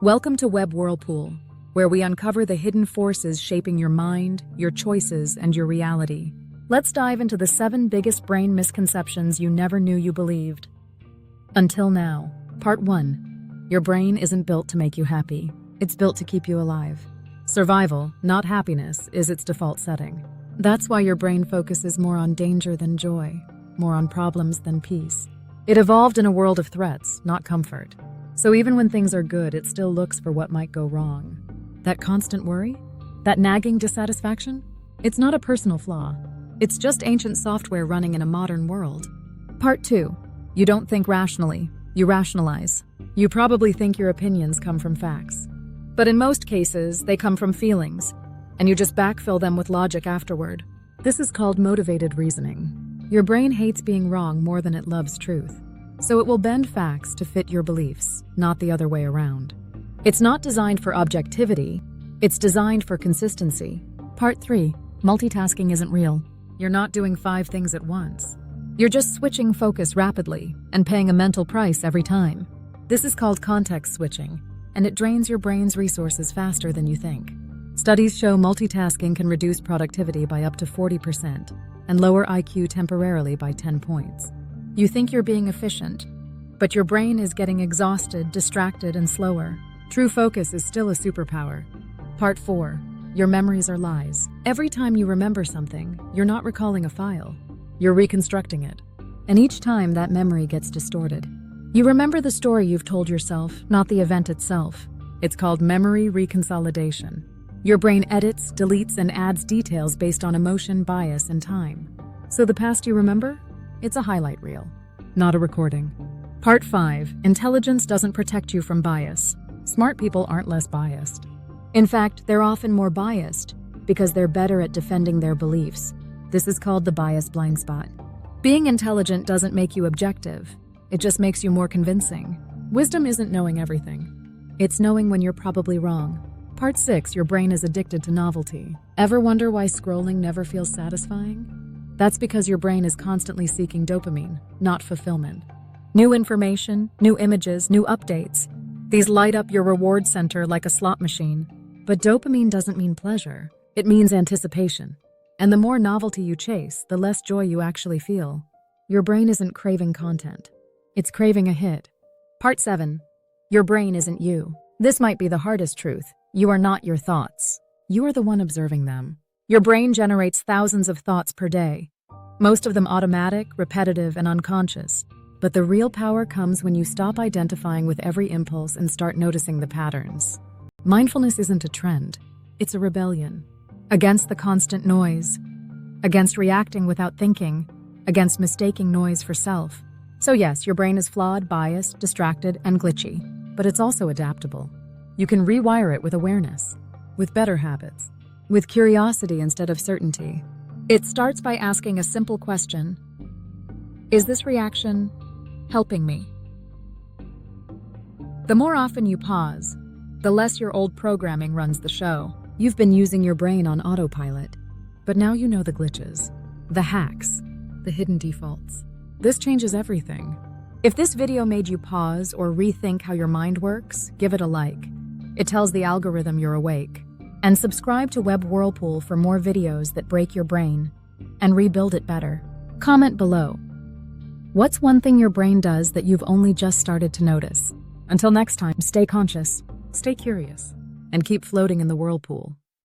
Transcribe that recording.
Welcome to WebWhirlpool, where we uncover the hidden forces shaping your mind, your choices, and your reality. Let's dive into the 7 biggest brain misconceptions you never knew you believed. Until now. Part 1. Your brain isn't built to make you happy. It's built to keep you alive. Survival, not happiness, is its default setting. That's why your brain focuses more on danger than joy, more on problems than peace. It evolved in a world of threats, not comfort. So even when things are good, it still looks for what might go wrong. That constant worry? That nagging dissatisfaction? It's not a personal flaw. It's just ancient software running in a modern world. Part 2. You don't think rationally. You rationalize. You probably think your opinions come from facts. But in most cases, they come from feelings, and you just backfill them with logic afterward. This is called motivated reasoning. Your brain hates being wrong more than it loves truth. So it will bend facts to fit your beliefs, not the other way around. It's not designed for objectivity, it's designed for consistency. Part 3. Multitasking isn't real. You're not doing 5 things at once. You're just switching focus rapidly and paying a mental price every time. This is called context switching, and it drains your brain's resources faster than you think. Studies show multitasking can reduce productivity by up to 40% and lower IQ temporarily by 10 points. You think you're being efficient, but your brain is getting exhausted, distracted, and slower. True focus is still a superpower. Part 4. Your memories are lies. Every time you remember something, you're not recalling a file. You're reconstructing it. And each time that memory gets distorted. You remember the story you've told yourself, not the event itself. It's called memory reconsolidation. Your brain edits, deletes, and adds details based on emotion, bias, and time. So the past you remember? It's a highlight reel, not a recording. Part 5. Intelligence doesn't protect you from bias. Smart people aren't less biased. In fact, they're often more biased because they're better at defending their beliefs. This is called the bias blind spot. Being intelligent doesn't make you objective. It just makes you more convincing. Wisdom isn't knowing everything. It's knowing when you're probably wrong. Part 6. Your brain is addicted to novelty. Ever wonder why scrolling never feels satisfying? That's because your brain is constantly seeking dopamine, not fulfillment. New information, new images, new updates. These light up your reward center like a slot machine. But dopamine doesn't mean pleasure. It means anticipation. And the more novelty you chase, the less joy you actually feel. Your brain isn't craving content. It's craving a hit. Part 7. Your brain isn't you. This might be the hardest truth. You are not your thoughts. You are the one observing them. Your brain generates thousands of thoughts per day. Most of them automatic, repetitive, and unconscious. But the real power comes when you stop identifying with every impulse and start noticing the patterns. Mindfulness isn't a trend. It's a rebellion. Against the constant noise. Against reacting without thinking. Against mistaking noise for self. So yes, your brain is flawed, biased, distracted, and glitchy. But it's also adaptable. You can rewire it with awareness. With better habits. With curiosity instead of certainty. It starts by asking a simple question. Is this reaction helping me? The more often you pause, the less your old programming runs the show. You've been using your brain on autopilot, but now you know the glitches, the hacks, the hidden defaults. This changes everything. If this video made you pause or rethink how your mind works, give it a like. It tells the algorithm you're awake. And subscribe to WebWhirlpool for more videos that break your brain and rebuild it better. Comment below. What's one thing your brain does that you've only just started to notice? Until next time, stay conscious, stay curious, and keep floating in the whirlpool.